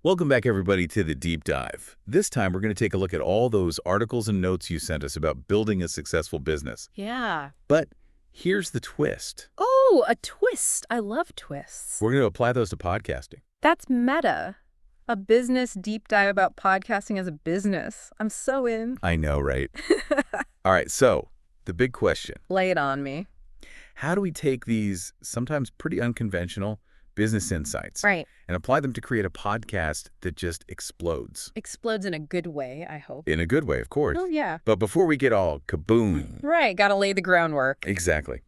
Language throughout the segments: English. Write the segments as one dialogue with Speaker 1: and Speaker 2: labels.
Speaker 1: Welcome back, everybody, to the Deep Dive. This time, we're going to take a look at all those articles and notes you sent us about building a successful business.
Speaker 2: Yeah.
Speaker 1: But here's the twist.
Speaker 2: Oh, a twist. I love twists.
Speaker 1: We're going to apply those to podcasting.
Speaker 2: That's meta. A business deep dive about podcasting as a business. I'm so in.
Speaker 1: I know, right? All right, so the big question.
Speaker 2: Lay it on me.
Speaker 1: How do we take these sometimes pretty unconventional business insights
Speaker 2: Right.
Speaker 1: and apply them to create a podcast that just explodes?
Speaker 2: Explodes in a good way, I hope.
Speaker 1: In a good way, of course.
Speaker 2: Oh, yeah.
Speaker 1: But before we get all kaboom.
Speaker 2: Right. Gotta lay the groundwork.
Speaker 1: Exactly.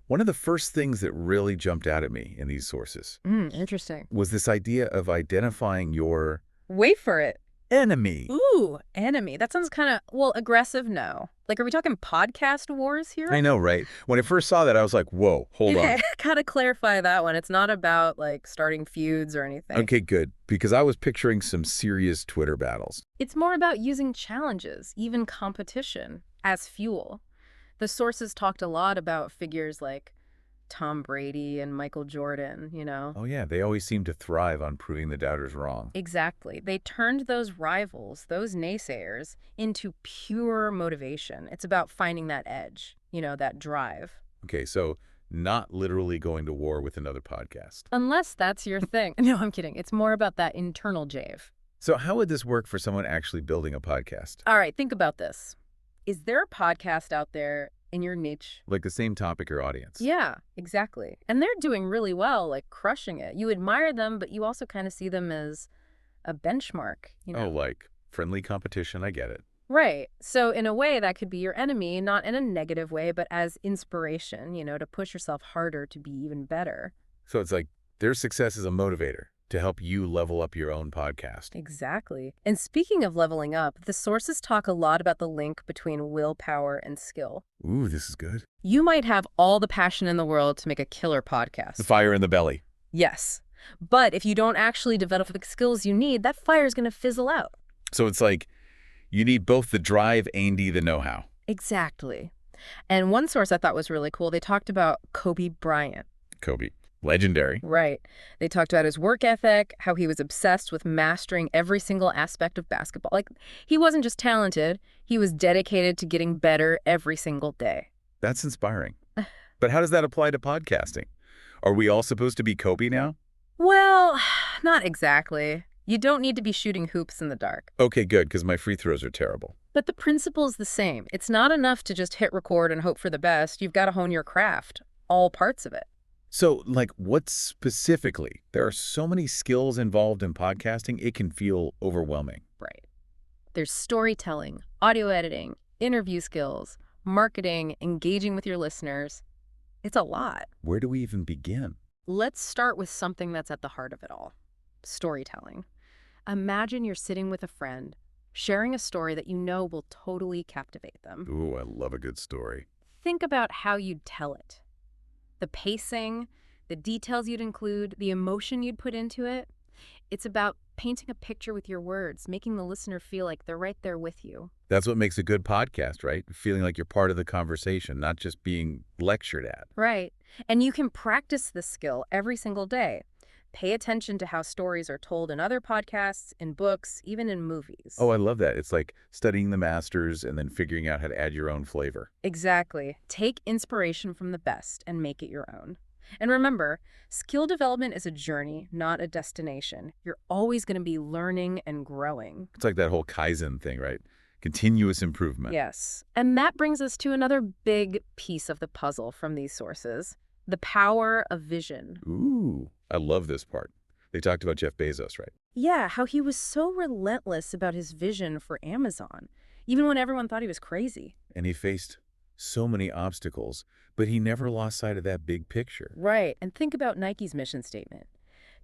Speaker 1: One of the first things that really jumped out at me in these sources
Speaker 2: Interesting.
Speaker 1: was this idea of identifying your
Speaker 2: Wait for it.
Speaker 1: enemy.
Speaker 2: Ooh, enemy. That sounds kind of, well, aggressive, no. Like, are we talking podcast wars here?
Speaker 1: I know, right? When I first saw that, I was like, whoa, hold on.
Speaker 2: Gotta clarify that one. It's not about, like, starting feuds or anything.
Speaker 1: Okay, good. Because I was picturing some serious Twitter battles.
Speaker 2: It's more about using challenges, even competition, as fuel. The sources talked a lot about figures like Tom Brady and Michael Jordan, you know?
Speaker 1: Oh, yeah, they always seem to thrive on proving the doubters wrong.
Speaker 2: Exactly. They turned those rivals, those naysayers, into pure motivation. It's about finding that edge, you know, that drive.
Speaker 1: Okay, so not literally going to war with another podcast.
Speaker 2: Unless that's your thing. No, I'm kidding. It's more about that internal jave.
Speaker 1: So how would this work for someone actually building a podcast?
Speaker 2: All right, think about this. Is there a podcast out there in your niche?
Speaker 1: Like the same topic or audience?
Speaker 2: Yeah, exactly. And they're doing really well, like crushing it. You admire them, but you also kind of see them as a benchmark, you know?
Speaker 1: Oh, like friendly competition, I get it.
Speaker 2: Right. So in a way, that could be your enemy, not in a negative way, but as inspiration, you know, to push yourself harder to be even better.
Speaker 1: So it's like their success is a motivator to help you level up your own podcast.
Speaker 2: Exactly. And speaking of leveling up, the sources talk a lot about the link between willpower and skill.
Speaker 1: Ooh, this is good.
Speaker 2: You might have all the passion in the world to make a killer podcast.
Speaker 1: The fire in the belly.
Speaker 2: Yes. But if you don't actually develop the skills you need, that fire is going to fizzle out.
Speaker 1: So it's like you need both the drive and the know-how.
Speaker 2: Exactly. And one source I thought was really cool, they talked about Kobe Bryant.
Speaker 1: Kobe. Legendary.
Speaker 2: Right. They talked about his work ethic, how he was obsessed with mastering every single aspect of basketball. Like, he wasn't just talented, he was dedicated to getting better every single day.
Speaker 1: That's inspiring. But how does that apply to podcasting? Are we all supposed to be Kobe now?
Speaker 2: Well, not exactly. You don't need to be shooting hoops in the dark.
Speaker 1: Okay, good, because my free throws are terrible.
Speaker 2: But the principle is the same. It's not enough to just hit record and hope for the best. You've got to hone your craft, all parts of it.
Speaker 1: So, like, what specifically? There are so many skills involved in podcasting, it can feel overwhelming.
Speaker 2: Right. There's storytelling, audio editing, interview skills, marketing, engaging with your listeners. It's a lot.
Speaker 1: Where do we even begin?
Speaker 2: Let's start with something that's at the heart of it all. Storytelling. Imagine you're sitting with a friend, sharing a story that you know will totally captivate them.
Speaker 1: Ooh, I love a good story.
Speaker 2: Think about how you'd tell it. The pacing, the details you'd include, the emotion you'd put into it. It's about painting a picture with your words, making the listener feel like they're right there with you.
Speaker 1: That's what makes a good podcast, right? Feeling like you're part of the conversation, not just being lectured at.
Speaker 2: Right. And you can practice this skill every single day. Pay attention to how stories are told in other podcasts, in books, even in movies.
Speaker 1: Oh, I love that. It's like studying the masters and then figuring out how to add your own flavor.
Speaker 2: Exactly. Take inspiration from the best and make it your own. And remember, skill development is a journey, not a destination. You're always going to be learning and growing.
Speaker 1: It's like that whole Kaizen thing, right? Continuous improvement.
Speaker 2: Yes. And that brings us to another big piece of the puzzle from these sources, the power of vision.
Speaker 1: Ooh, I love this part. They talked about Jeff Bezos, right?
Speaker 2: Yeah, how he was so relentless about his vision for Amazon, even when everyone thought he was crazy.
Speaker 1: And he faced so many obstacles, but he never lost sight of that big picture.
Speaker 2: Right. And think about Nike's mission statement: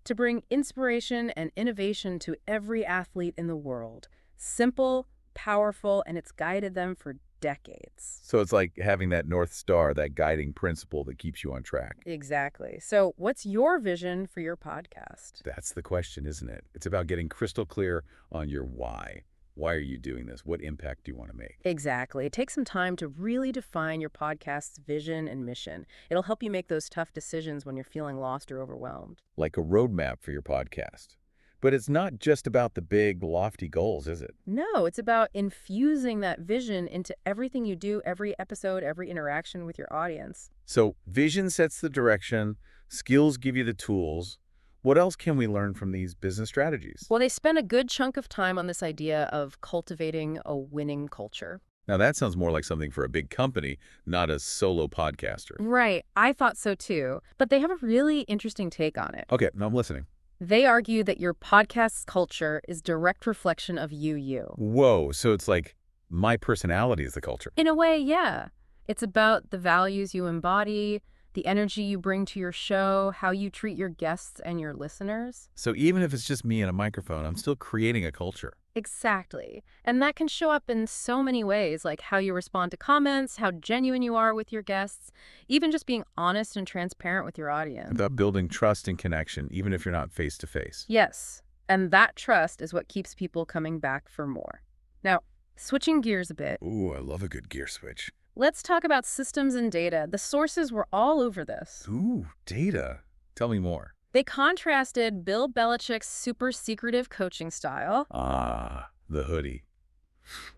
Speaker 2: to bring inspiration and innovation to every athlete in the world. Simple, powerful, and it's guided them for decades.
Speaker 1: So it's like having that North Star, that guiding principle that keeps you on track.
Speaker 2: Exactly. So what's your vision for your podcast?
Speaker 1: That's the question, isn't it? It's about getting crystal clear on your why. Why are you doing this? What impact do you want to make?
Speaker 2: Exactly. Take some time to really define your podcast's vision and mission. It'll help you make those tough decisions when you're feeling lost or overwhelmed.
Speaker 1: Like a roadmap for your podcast. But it's not just about the big, lofty goals, is it?
Speaker 2: No, it's about infusing that vision into everything you do, every episode, every interaction with your audience.
Speaker 1: So vision sets the direction, skills give you the tools. What else can we learn from these business strategies?
Speaker 2: Well, they spend a good chunk of time on this idea of cultivating a winning culture.
Speaker 1: Now that sounds more like something for a big company, not a solo podcaster.
Speaker 2: Right, I thought so too. But they have a really interesting take on it.
Speaker 1: Okay, now I'm listening.
Speaker 2: They argue that your podcast's culture is direct reflection of you.
Speaker 1: Whoa, so it's like my personality is the culture.
Speaker 2: In a way, yeah. It's about the values you embody, the energy you bring to your show, how you treat your guests and your listeners.
Speaker 1: So even if it's just me and a microphone, I'm still creating a culture.
Speaker 2: Exactly. And that can show up in so many ways, like how you respond to comments, how genuine you are with your guests, even just being honest and transparent with your audience.
Speaker 1: About building trust and connection, even if you're not face to face.
Speaker 2: Yes. And that trust is what keeps people coming back for more. Now, switching gears a bit,
Speaker 1: Ooh, I love a good gear switch.
Speaker 2: let's talk about systems and data. The sources were all over this.
Speaker 1: Ooh, data. Tell me more.
Speaker 2: They contrasted Bill Belichick's super secretive coaching style
Speaker 1: Ah, the hoodie.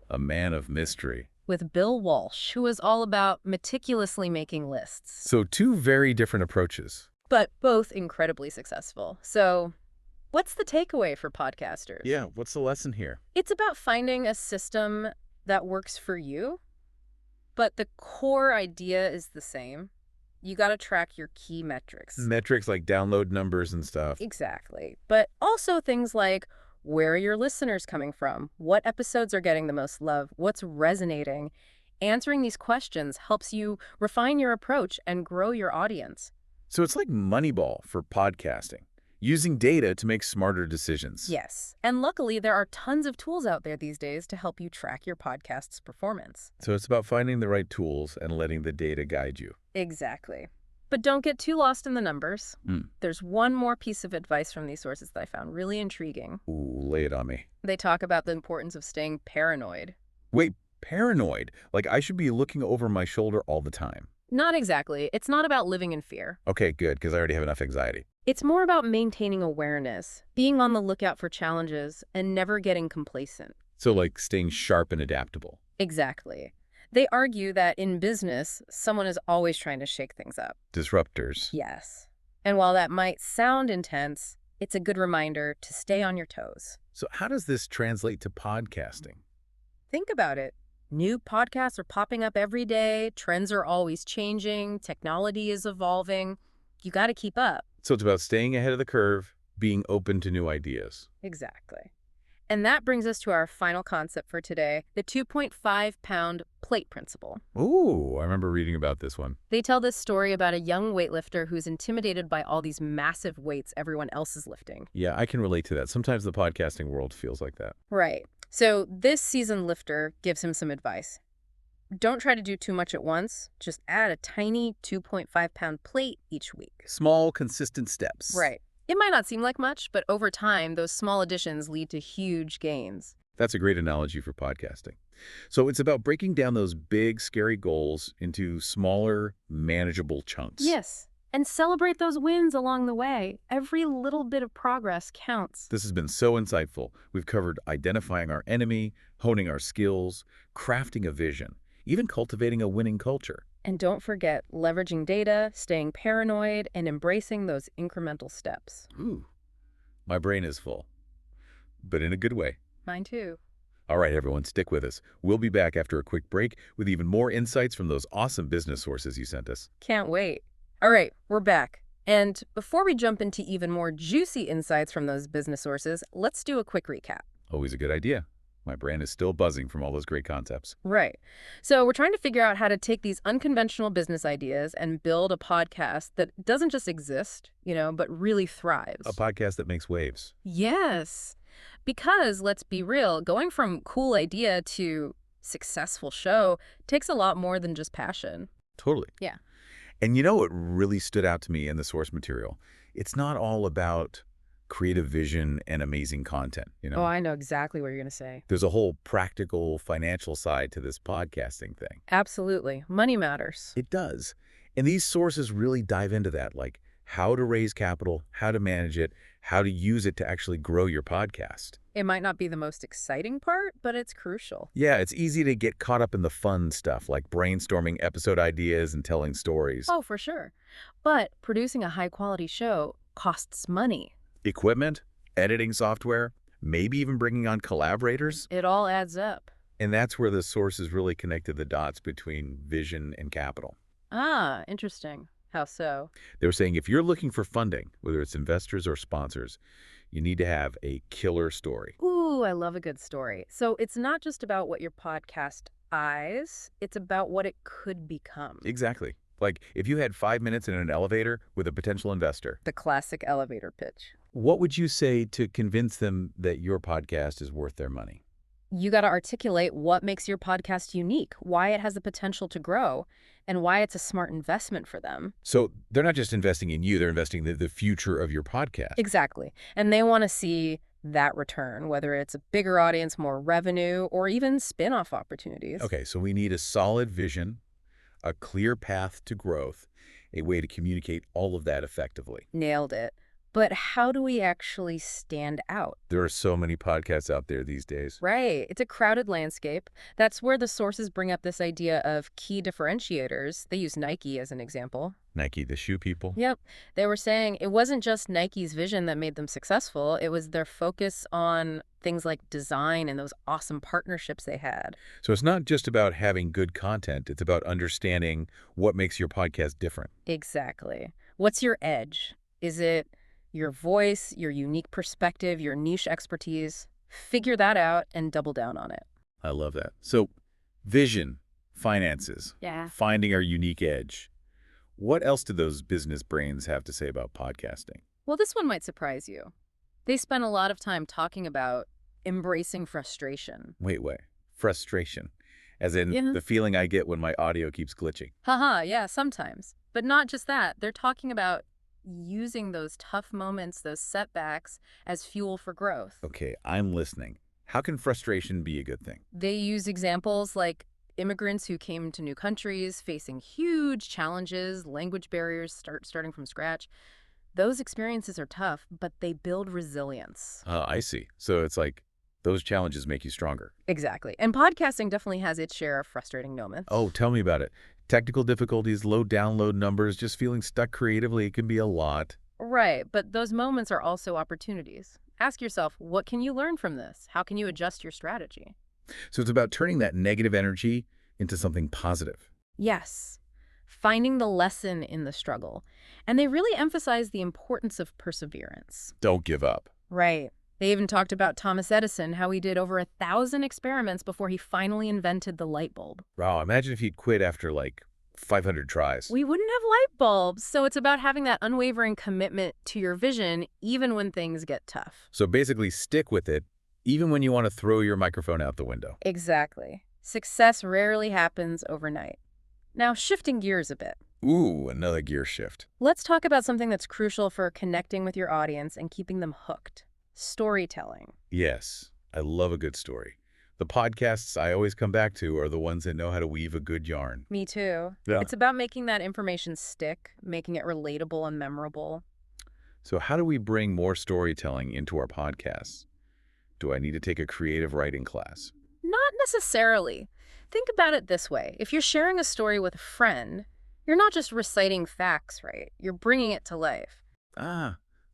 Speaker 1: A man of mystery.
Speaker 2: with Bill Walsh, who was all about meticulously making lists,
Speaker 1: So two very different approaches.
Speaker 2: but both incredibly successful. So what's the takeaway for podcasters?
Speaker 1: Yeah, what's the lesson here?
Speaker 2: It's about finding a system that works for you, but the core idea is the same. You got to track your key metrics.
Speaker 1: Metrics like download numbers and stuff.
Speaker 2: Exactly. But also things like, where are your listeners coming from? What episodes are getting the most love? What's resonating? Answering these questions helps you refine your approach and grow your audience.
Speaker 1: So it's like Moneyball for podcasting, using data to make smarter decisions.
Speaker 2: Yes. And luckily, there are tons of tools out there these days to help you track your podcast's performance.
Speaker 1: So it's about finding the right tools and letting the data guide you.
Speaker 2: Exactly. But don't get too lost in the numbers.
Speaker 1: Mm.
Speaker 2: There's one more piece of advice from these sources that I found really intriguing.
Speaker 1: Ooh, lay it on me.
Speaker 2: They talk about the importance of staying paranoid.
Speaker 1: Wait, paranoid? Like I should be looking over my shoulder all the time.
Speaker 2: Not exactly. It's not about living in fear.
Speaker 1: Okay, good, because I already have enough anxiety.
Speaker 2: It's more about maintaining awareness, being on the lookout for challenges, and never getting complacent.
Speaker 1: So like staying sharp and adaptable.
Speaker 2: Exactly. They argue that in business, someone is always trying to shake things up.
Speaker 1: Disruptors.
Speaker 2: Yes. And while that might sound intense, it's a good reminder to stay on your toes.
Speaker 1: So how does this translate to podcasting?
Speaker 2: Think about it. New podcasts are popping up every day. Trends are always changing. Technology is evolving. You got to keep up.
Speaker 1: So it's about staying ahead of the curve, being open to new ideas.
Speaker 2: Exactly. And that brings us to our final concept for today, the 2.5-pound plate principle.
Speaker 1: Ooh, I remember reading about this one.
Speaker 2: They tell this story about a young weightlifter who's intimidated by all these massive weights everyone else is lifting.
Speaker 1: Yeah, I can relate to that. Sometimes the podcasting world feels like that.
Speaker 2: Right. So this seasoned lifter gives him some advice. Don't try to do too much at once. Just add a tiny 2.5-pound plate each week.
Speaker 1: Small, consistent steps.
Speaker 2: Right. It might not seem like much, but over time, those small additions lead to huge gains.
Speaker 1: That's a great analogy for podcasting. So it's about breaking down those big, scary goals into smaller, manageable chunks.
Speaker 2: Yes. And celebrate those wins along the way. Every little bit of progress counts.
Speaker 1: This has been so insightful. We've covered identifying our enemy, honing our skills, crafting a vision, even cultivating a winning culture.
Speaker 2: And don't forget leveraging data, staying paranoid, and embracing those incremental steps.
Speaker 1: Ooh, my brain is full, but in a good way.
Speaker 2: Mine too.
Speaker 1: All right, everyone, stick with us. We'll be back after a quick break with even more insights from those awesome business sources you sent us.
Speaker 2: Can't wait. All right, we're back. And before we jump into even more juicy insights from those business sources, let's do a quick recap.
Speaker 1: Always a good idea. My brain is still buzzing from all those great concepts.
Speaker 2: Right. So we're trying to figure out how to take these unconventional business ideas and build a podcast that doesn't just exist, but really thrives.
Speaker 1: A podcast that makes waves.
Speaker 2: Yes. Because, let's be real, going from cool idea to successful show takes a lot more than just passion.
Speaker 1: Totally.
Speaker 2: Yeah.
Speaker 1: And what really stood out to me in the source material? It's not all about creative vision and amazing content,
Speaker 2: Oh, I know exactly what you're going to say.
Speaker 1: There's a whole practical financial side to this podcasting thing.
Speaker 2: Absolutely. Money matters.
Speaker 1: It does. And these sources really dive into that, like how to raise capital, how to manage it, how to use it to actually grow your podcast.
Speaker 2: It might not be the most exciting part, but it's crucial.
Speaker 1: Yeah, it's easy to get caught up in the fun stuff like brainstorming episode ideas and telling stories.
Speaker 2: Oh, for sure. But producing a high-quality show costs money.
Speaker 1: Equipment, editing software, maybe even bringing on collaborators.
Speaker 2: It all adds up.
Speaker 1: And that's where the sources really connected the dots between vision and capital.
Speaker 2: Ah, interesting. How so?
Speaker 1: They were saying if you're looking for funding, whether it's investors or sponsors, you need to have a killer story.
Speaker 2: Ooh, I love a good story. So it's not just about what your podcast eyes, it's about what it could become.
Speaker 1: Exactly. Like if you had 5 minutes in an elevator with a potential investor,
Speaker 2: The classic elevator pitch.
Speaker 1: what would you say to convince them that your podcast is worth their money?
Speaker 2: You got to articulate what makes your podcast unique, why it has the potential to grow, and why it's a smart investment for them.
Speaker 1: So they're not just investing in you, they're investing in the future of your podcast.
Speaker 2: Exactly. And they want to see that return, whether it's a bigger audience, more revenue, or even spin-off opportunities.
Speaker 1: Okay, so we need a solid vision, a clear path to growth, a way to communicate all of that effectively.
Speaker 2: Nailed it. But how do we actually stand out?
Speaker 1: There are so many podcasts out there these days.
Speaker 2: Right. It's a crowded landscape. That's where the sources bring up this idea of key differentiators. They use Nike as an example.
Speaker 1: Nike, the shoe people.
Speaker 2: Yep. They were saying it wasn't just Nike's vision that made them successful. It was their focus on things like design and those awesome partnerships they had.
Speaker 1: So it's not just about having good content, it's about understanding what makes your podcast different.
Speaker 2: Exactly. What's your edge? Is it your voice, your unique perspective, your niche expertise? Figure that out and double down on it.
Speaker 1: I love that. So vision, finances,
Speaker 2: Yeah.
Speaker 1: finding our unique edge. What else do those business brains have to say about podcasting?
Speaker 2: Well, this one might surprise you. They spend a lot of time talking about embracing frustration.
Speaker 1: Wait. Frustration. As in
Speaker 2: Yeah.
Speaker 1: the feeling I get when my audio keeps glitching.
Speaker 2: Haha, yeah, sometimes. But not just that. They're talking about using those tough moments, those setbacks, as fuel for growth.
Speaker 1: Okay, I'm listening. How can frustration be a good thing?
Speaker 2: They use examples like immigrants who came to new countries facing huge challenges, language barriers, starting from scratch. Those experiences are tough, but they build resilience.
Speaker 1: I see. So it's like those challenges make you stronger.
Speaker 2: Exactly. And podcasting definitely has its share of frustrating moments.
Speaker 1: Oh, tell me about it. Technical difficulties, low download numbers, just feeling stuck creatively, it can be a lot.
Speaker 2: Right, but those moments are also opportunities. Ask yourself, what can you learn from this? How can you adjust your strategy?
Speaker 1: So it's about turning that negative energy into something positive.
Speaker 2: Yes, finding the lesson in the struggle. And they really emphasize the importance of perseverance.
Speaker 1: Don't give up.
Speaker 2: Right. They even talked about Thomas Edison, how he did over 1,000 experiments before he finally invented the light bulb.
Speaker 1: Wow, imagine if he'd quit after like 500 tries.
Speaker 2: We wouldn't have light bulbs, so it's about having that unwavering commitment to your vision even when things get tough.
Speaker 1: So basically stick with it, even when you want to throw your microphone out the window.
Speaker 2: Exactly. Success rarely happens overnight. Now, shifting gears a bit.
Speaker 1: Ooh, another gear shift.
Speaker 2: Let's talk about something that's crucial for connecting with your audience and keeping them hooked. Storytelling.
Speaker 1: Yes, I love a good story. The podcasts I always come back to are the ones that know how to weave a good yarn.
Speaker 2: Me too.
Speaker 1: Yeah.
Speaker 2: It's about making that information stick, making it relatable and memorable.
Speaker 1: So how do we bring more storytelling into our podcasts? Do I need to take a creative writing class?
Speaker 2: Not necessarily. Think about it this way. If you're sharing a story with a friend, you're not just reciting facts, right? You're bringing it to life.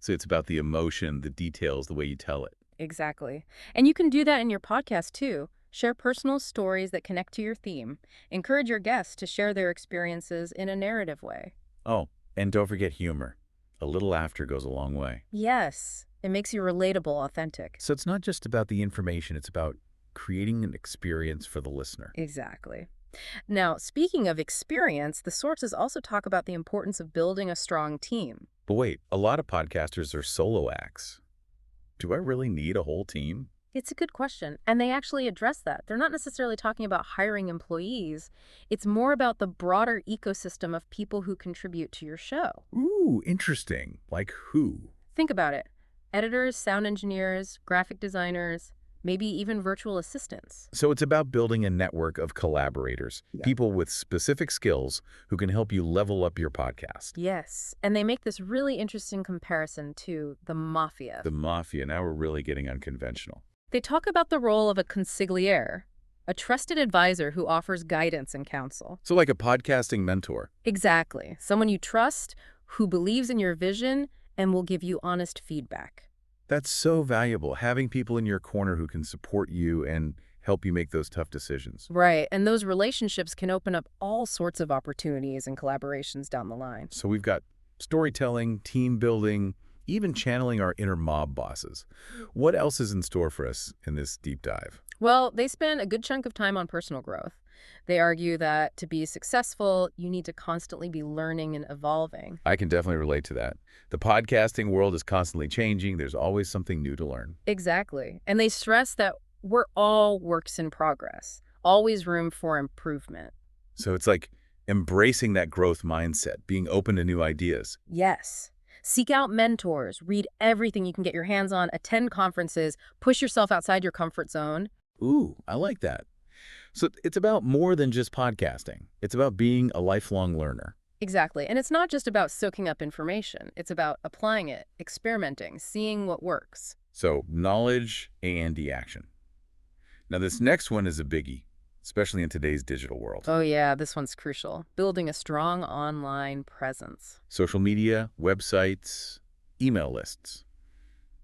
Speaker 1: So it's about the emotion, the details, the way you tell it.
Speaker 2: Exactly. And you can do that in your podcast too. Share personal stories that connect to your theme. Encourage your guests to share their experiences in a narrative way.
Speaker 1: Oh, and don't forget humor. A little laughter goes a long way.
Speaker 2: Yes, it makes you relatable, authentic.
Speaker 1: So it's not just about the information, it's about creating an experience for the listener.
Speaker 2: Exactly. Now, speaking of experience, the sources also talk about the importance of building a strong team.
Speaker 1: But wait, a lot of podcasters are solo acts. Do I really need a whole team?
Speaker 2: It's a good question, and they actually address that. They're not necessarily talking about hiring employees. It's more about the broader ecosystem of people who contribute to your show.
Speaker 1: Ooh, interesting. Like who?
Speaker 2: Think about it. Editors, sound engineers, graphic designers, maybe even virtual assistants.
Speaker 1: So it's about building a network of collaborators,
Speaker 2: Yeah.
Speaker 1: people with specific skills who can help you level up your podcast.
Speaker 2: Yes, and they make this really interesting comparison to the mafia.
Speaker 1: The mafia, now we're really getting unconventional.
Speaker 2: They talk about the role of a consigliere, a trusted advisor who offers guidance and counsel.
Speaker 1: So like a podcasting mentor.
Speaker 2: Exactly. Someone you trust, who believes in your vision, and will give you honest feedback.
Speaker 1: That's so valuable, having people in your corner who can support you and help you make those tough decisions.
Speaker 2: Right, and those relationships can open up all sorts of opportunities and collaborations down the line.
Speaker 1: So we've got storytelling, team building, even channeling our inner mob bosses. What else is in store for us in this deep dive?
Speaker 2: Well, they spend a good chunk of time on personal growth. They argue that to be successful, you need to constantly be learning and evolving.
Speaker 1: I can definitely relate to that. The podcasting world is constantly changing. There's always something new to learn.
Speaker 2: Exactly. And they stress that we're all works in progress, always room for improvement.
Speaker 1: So it's like embracing that growth mindset, being open to new ideas.
Speaker 2: Yes. Seek out mentors, read everything you can get your hands on, attend conferences, push yourself outside your comfort zone.
Speaker 1: Ooh, I like that. So it's about more than just podcasting. It's about being a lifelong learner.
Speaker 2: Exactly. And it's not just about soaking up information. It's about applying it, experimenting, seeing what works.
Speaker 1: So knowledge and the action. Now this next one is a biggie, especially in today's digital world.
Speaker 2: Oh yeah, this one's crucial. Building a strong online presence.
Speaker 1: Social media, websites, email lists.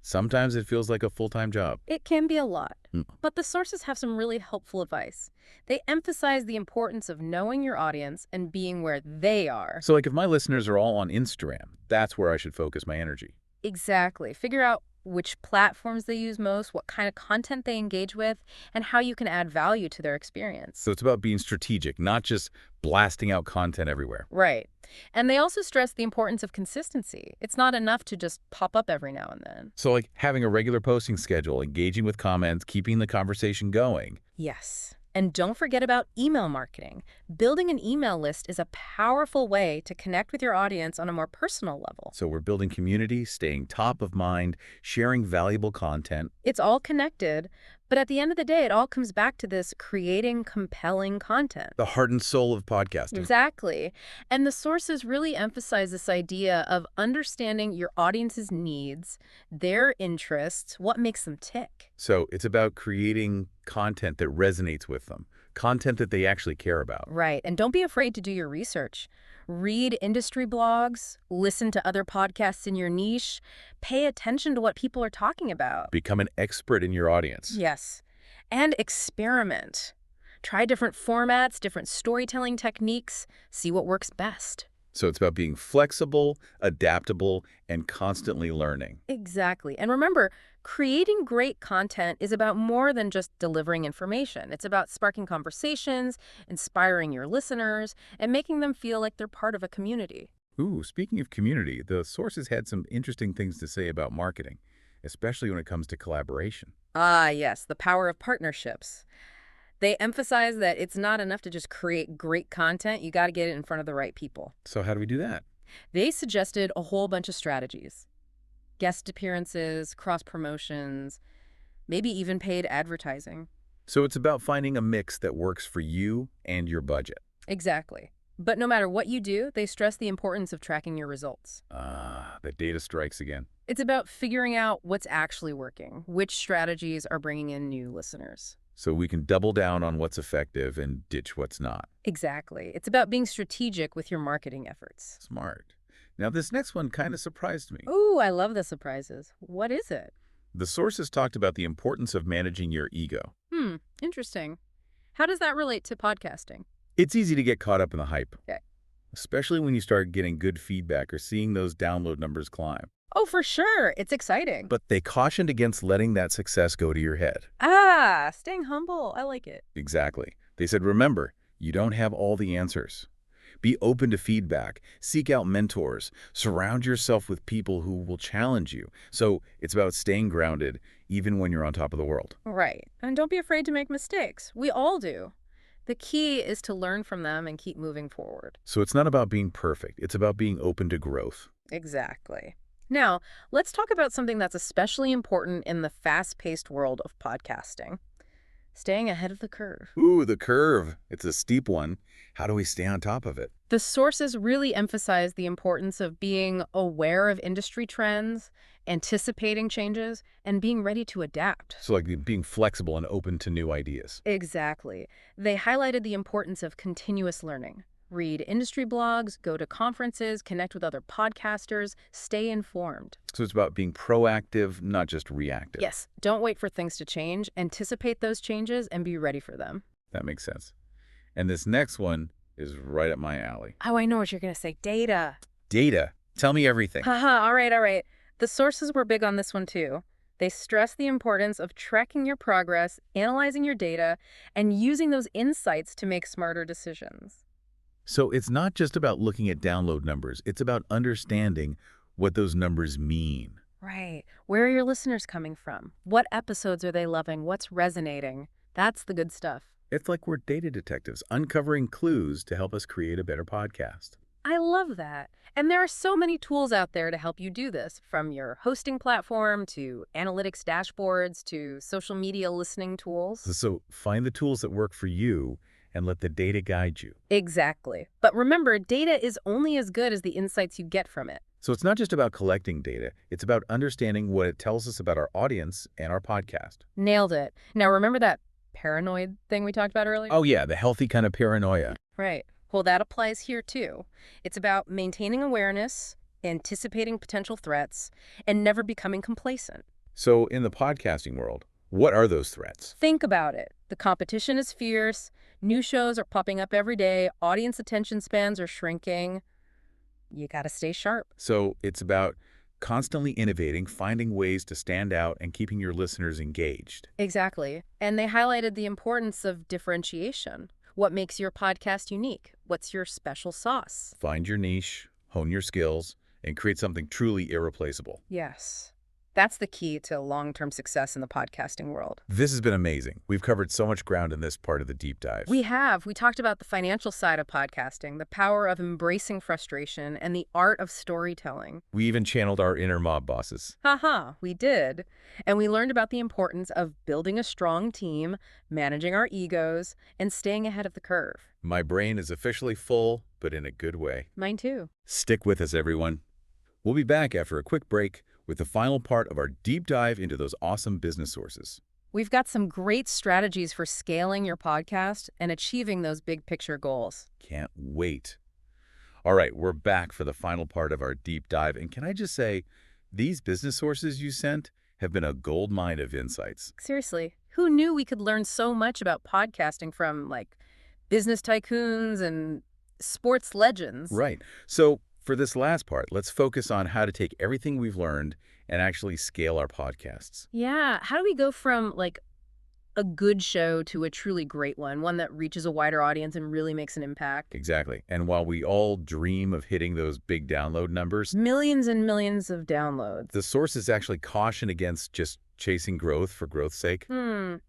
Speaker 1: Sometimes it feels like a full-time job.
Speaker 2: It can be a lot,
Speaker 1: Mm.
Speaker 2: but the sources have some really helpful advice. They emphasize the importance of knowing your audience and being where they are.
Speaker 1: So like if my listeners are all on Instagram, that's where I should focus my energy.
Speaker 2: Exactly. Figure out which platforms they use most, what kind of content they engage with, and how you can add value to their experience.
Speaker 1: So it's about being strategic, not just blasting out content everywhere.
Speaker 2: Right. And they also stress the importance of consistency. It's not enough to just pop up every now and then.
Speaker 1: So like having a regular posting schedule, engaging with comments, keeping the conversation going.
Speaker 2: Yes. And don't forget about email marketing. Building an email list is a powerful way to connect with your audience on a more personal level.
Speaker 1: So we're building community, staying top of mind, sharing valuable content.
Speaker 2: It's all connected, but at the end of the day, it all comes back to this creating compelling content.
Speaker 1: The heart and soul of podcasting.
Speaker 2: Exactly. And the sources really emphasize this idea of understanding your audience's needs, their interests, what makes them tick.
Speaker 1: So it's about creating content that resonates with them, content that they actually care about.
Speaker 2: Right. And don't be afraid to do your research. Read industry blogs, listen to other podcasts in your niche, pay attention to what people are talking about.
Speaker 1: Become an expert in your audience.
Speaker 2: Yes. And experiment. Try different formats, different storytelling techniques, see what works best.
Speaker 1: So it's about being flexible, adaptable, and constantly learning.
Speaker 2: Exactly. And remember, creating great content is about more than just delivering information. It's about sparking conversations, inspiring your listeners, and making them feel like they're part of a community.
Speaker 1: Ooh, speaking of community, the sources had some interesting things to say about marketing, especially when it comes to collaboration.
Speaker 2: Ah, yes, the power of partnerships. They emphasize that it's not enough to just create great content. You got to get it in front of the right people.
Speaker 1: So how do we do that?
Speaker 2: They suggested a whole bunch of strategies. Guest appearances, cross-promotions, maybe even paid advertising.
Speaker 1: So it's about finding a mix that works for you and your budget.
Speaker 2: Exactly. But no matter what you do, they stress the importance of tracking your results.
Speaker 1: Ah, the data strikes again.
Speaker 2: It's about figuring out what's actually working, which strategies are bringing in new listeners.
Speaker 1: So we can double down on what's effective and ditch what's not.
Speaker 2: Exactly. It's about being strategic with your marketing efforts.
Speaker 1: Smart. Now this next one kind of surprised me.
Speaker 2: Ooh, I love the surprises. What is it?
Speaker 1: The sources talked about the importance of managing your ego.
Speaker 2: Interesting. How does that relate to podcasting?
Speaker 1: It's easy to get caught up in the hype,
Speaker 2: Okay.
Speaker 1: especially when you start getting good feedback or seeing those download numbers climb.
Speaker 2: Oh, for sure. It's exciting.
Speaker 1: But they cautioned against letting that success go to your head.
Speaker 2: Staying humble. I like it.
Speaker 1: Exactly. They said, remember, you don't have all the answers. Be open to feedback, seek out mentors, surround yourself with people who will challenge you. So it's about staying grounded even when you're on top of the world.
Speaker 2: Right. And don't be afraid to make mistakes. We all do. The key is to learn from them and keep moving forward.
Speaker 1: So it's not about being perfect. It's about being open to growth.
Speaker 2: Exactly. Now, let's talk about something that's especially important in the fast-paced world of podcasting. Staying ahead of the curve.
Speaker 1: Ooh, the curve. It's a steep one. How do we stay on top of it?
Speaker 2: The sources really emphasize the importance of being aware of industry trends, anticipating changes, and being ready to adapt.
Speaker 1: So like being flexible and open to new ideas.
Speaker 2: Exactly. They highlighted the importance of continuous learning. Read industry blogs, go to conferences, connect with other podcasters, stay informed.
Speaker 1: So it's about being proactive, not just reactive.
Speaker 2: Yes, don't wait for things to change. Anticipate those changes and be ready for them.
Speaker 1: That makes sense. And this next one is right up my alley.
Speaker 2: Oh, I know what you're going to say. Data.
Speaker 1: Data. Tell me everything.
Speaker 2: Haha, all right, all right. The sources were big on this one too. They stress the importance of tracking your progress, analyzing your data, and using those insights to make smarter decisions.
Speaker 1: So it's not just about looking at download numbers. It's about understanding what those numbers mean.
Speaker 2: Right. Where are your listeners coming from? What episodes are they loving? What's resonating? That's the good stuff.
Speaker 1: It's like we're data detectives, uncovering clues to help us create a better podcast.
Speaker 2: I love that. And there are so many tools out there to help you do this, from your hosting platform to analytics dashboards to social media listening tools.
Speaker 1: So find the tools that work for you and let the data guide you.
Speaker 2: Exactly. But remember, data is only as good as the insights you get from it.
Speaker 1: So it's not just about collecting data. It's about understanding what it tells us about our audience and our podcast.
Speaker 2: Nailed it. Now, remember that paranoid thing we talked about earlier?
Speaker 1: Oh yeah, the healthy kind of paranoia.
Speaker 2: Right. Well, that applies here too. It's about maintaining awareness, anticipating potential threats, and never becoming complacent.
Speaker 1: So in the podcasting world, what are those threats?
Speaker 2: Think about it. The competition is fierce. New shows are popping up every day. Audience attention spans are shrinking. You got to stay sharp.
Speaker 1: So it's about constantly innovating, finding ways to stand out, and keeping your listeners engaged.
Speaker 2: Exactly. And they highlighted the importance of differentiation. What makes your podcast unique? What's your special sauce?
Speaker 1: Find your niche, hone your skills, and create something truly irreplaceable.
Speaker 2: Yes. That's the key to long-term success in the podcasting world.
Speaker 1: This has been amazing. We've covered so much ground in this part of the deep dive.
Speaker 2: We have. We talked about the financial side of podcasting, the power of embracing frustration, and the art of storytelling.
Speaker 1: We even channeled our inner mob bosses.
Speaker 2: Haha, we did. And we learned about the importance of building a strong team, managing our egos, and staying ahead of the curve.
Speaker 1: My brain is officially full, but in a good way.
Speaker 2: Mine too.
Speaker 1: Stick with us, everyone. We'll be back after a quick break with the final part of our deep dive into those awesome business sources.
Speaker 2: We've got some great strategies for scaling your podcast and achieving those big picture goals.
Speaker 1: Can't wait. All right, we're back for the final part of our deep dive. And can I just say, these business sources you sent have been a gold mine of insights.
Speaker 2: Seriously, who knew we could learn so much about podcasting from, like, business tycoons and sports legends?
Speaker 1: Right. So for this last part, let's focus on how to take everything we've learned and actually scale our podcasts.
Speaker 2: Yeah, how do we go from, like, a good show to a truly great one that reaches a wider audience and really makes an impact?
Speaker 1: Exactly. And while we all dream of hitting those big download numbers,
Speaker 2: Millions and millions of downloads.
Speaker 1: the sources actually caution against just chasing growth for growth's sake.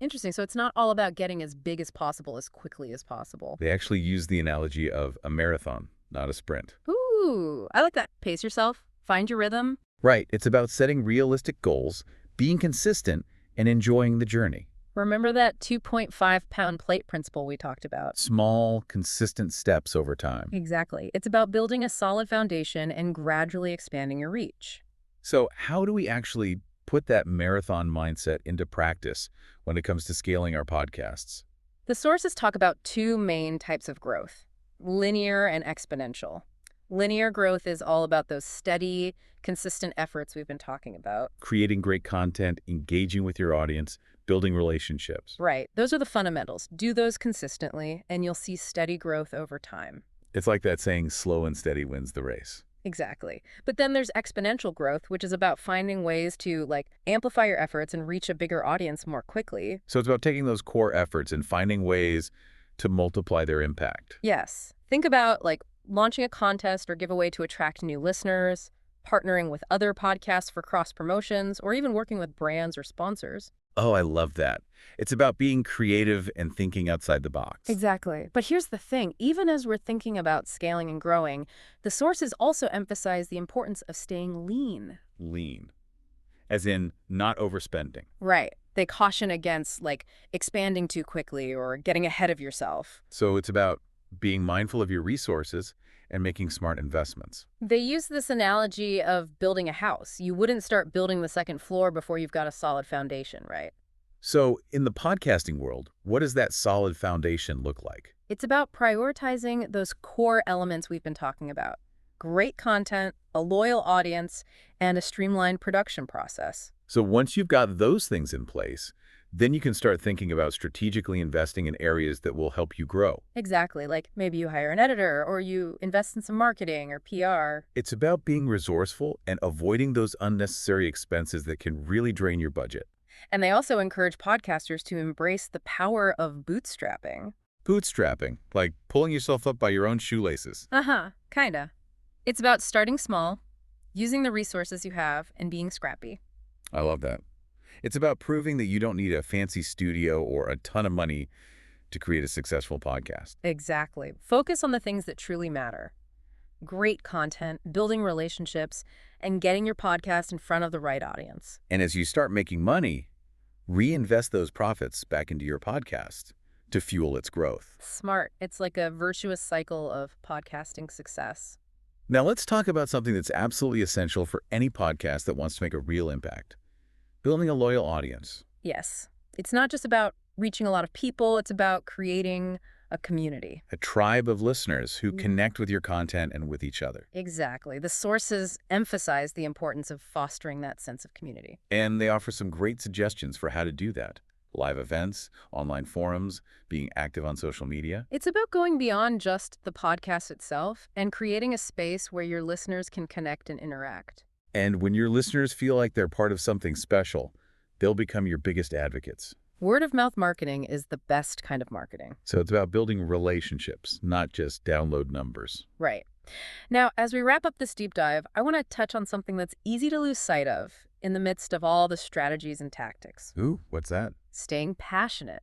Speaker 2: Interesting. So it's not all about getting as big as possible as quickly as possible.
Speaker 1: They actually use the analogy of a marathon, not a sprint.
Speaker 2: Ooh, I like that. Pace yourself. Find your rhythm.
Speaker 1: Right. It's about setting realistic goals, being consistent, and enjoying the journey.
Speaker 2: Remember that 2.5-pound plate principle we talked about?
Speaker 1: Small, consistent steps over time.
Speaker 2: Exactly. It's about building a solid foundation and gradually expanding your reach.
Speaker 1: So how do we actually put that marathon mindset into practice when it comes to scaling our podcasts?
Speaker 2: The sources talk about two main types of growth: linear and exponential. Linear growth is all about those steady, consistent efforts we've been talking about.
Speaker 1: Creating great content, engaging with your audience, building relationships.
Speaker 2: Right. Those are the fundamentals. Do those consistently, and you'll see steady growth over time.
Speaker 1: It's like that saying, slow and steady wins the race.
Speaker 2: Exactly. But then there's exponential growth, which is about finding ways to, like, amplify your efforts and reach a bigger audience more quickly.
Speaker 1: So it's about taking those core efforts and finding ways to multiply their impact.
Speaker 2: Yes. Think about, like, launching a contest or giveaway to attract new listeners, partnering with other podcasts for cross-promotions, or even working with brands or sponsors.
Speaker 1: Oh, I love that. It's about being creative and thinking outside the box.
Speaker 2: Exactly. But here's the thing, even as we're thinking about scaling and growing, the sources also emphasize the importance of staying lean.
Speaker 1: Lean, as in not overspending.
Speaker 2: Right. They caution against, like, expanding too quickly or getting ahead of yourself.
Speaker 1: So it's about being mindful of your resources and making smart investments.
Speaker 2: They use this analogy of building a house. You wouldn't start building the second floor before you've got a solid foundation, right?
Speaker 1: So in the podcasting world, what does that solid foundation look like?
Speaker 2: It's about prioritizing those core elements we've been talking about. Great content, a loyal audience, and a streamlined production process.
Speaker 1: So once you've got those things in place, then you can start thinking about strategically investing in areas that will help you grow.
Speaker 2: Exactly, like maybe you hire an editor or you invest in some marketing or PR.
Speaker 1: It's about being resourceful and avoiding those unnecessary expenses that can really drain your budget.
Speaker 2: And they also encourage podcasters to embrace the power of bootstrapping.
Speaker 1: Bootstrapping, like pulling yourself up by your own shoelaces.
Speaker 2: Uh-huh, kinda. It's about starting small, using the resources you have, and being scrappy.
Speaker 1: I love that. It's about proving that you don't need a fancy studio or a ton of money to create a successful podcast.
Speaker 2: Exactly. Focus on the things that truly matter. Great content, building relationships, and getting your podcast in front of the right audience.
Speaker 1: And as you start making money, reinvest those profits back into your podcast to fuel its growth.
Speaker 2: Smart. It's like a virtuous cycle of podcasting success.
Speaker 1: Now let's talk about something that's absolutely essential for any podcast that wants to make a real impact. Building a loyal audience.
Speaker 2: Yes. It's not just about reaching a lot of people, it's about creating a community.
Speaker 1: A tribe of listeners who connect with your content and with each other.
Speaker 2: Exactly. The sources emphasize the importance of fostering that sense of community.
Speaker 1: And they offer some great suggestions for how to do that. Live events, online forums, being active on social media.
Speaker 2: It's about going beyond just the podcast itself and creating a space where your listeners can connect and interact.
Speaker 1: And when your listeners feel like they're part of something special, they'll become your biggest advocates.
Speaker 2: Word-of-mouth marketing is the best kind of marketing.
Speaker 1: So it's about building relationships, not just download numbers.
Speaker 2: Right. Now, as we wrap up this deep dive, I want to touch on something that's easy to lose sight of in the midst of all the strategies and tactics.
Speaker 1: Ooh, what's that?
Speaker 2: Staying passionate.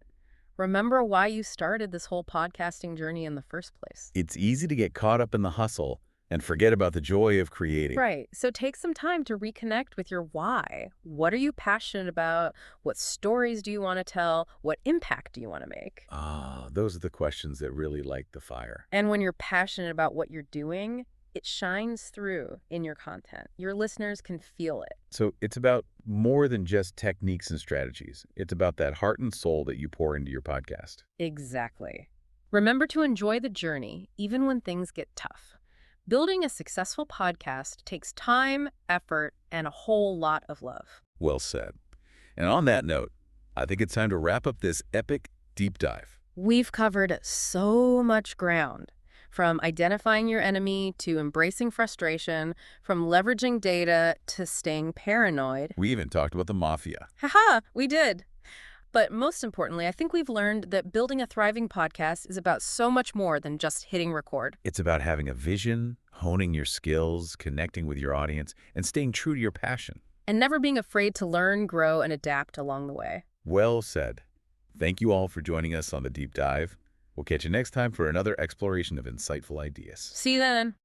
Speaker 2: Remember why you started this whole podcasting journey in the first place.
Speaker 1: It's easy to get caught up in the hustle and forget about the joy of creating.
Speaker 2: Right. So take some time to reconnect with your why. What are you passionate about? What stories do you want to tell? What impact do you want to make?
Speaker 1: Ah, those are the questions that really light the fire.
Speaker 2: And when you're passionate about what you're doing, it shines through in your content. Your listeners can feel it.
Speaker 1: So it's about more than just techniques and strategies. It's about that heart and soul that you pour into your podcast.
Speaker 2: Exactly. Remember to enjoy the journey, even when things get tough. Building a successful podcast takes time, effort, and a whole lot of love.
Speaker 1: Well said. And on that note, I think it's time to wrap up this epic deep dive.
Speaker 2: We've covered so much ground, from identifying your enemy to embracing frustration, from leveraging data to staying paranoid.
Speaker 1: We even talked about the mafia.
Speaker 2: Haha, we did. But most importantly, I think we've learned that building a thriving podcast is about so much more than just hitting record.
Speaker 1: It's about having a vision, honing your skills, connecting with your audience, and staying true to your passion.
Speaker 2: And never being afraid to learn, grow, and adapt along the way.
Speaker 1: Well said. Thank you all for joining us on the deep dive. We'll catch you next time for another exploration of insightful ideas.
Speaker 2: See you then.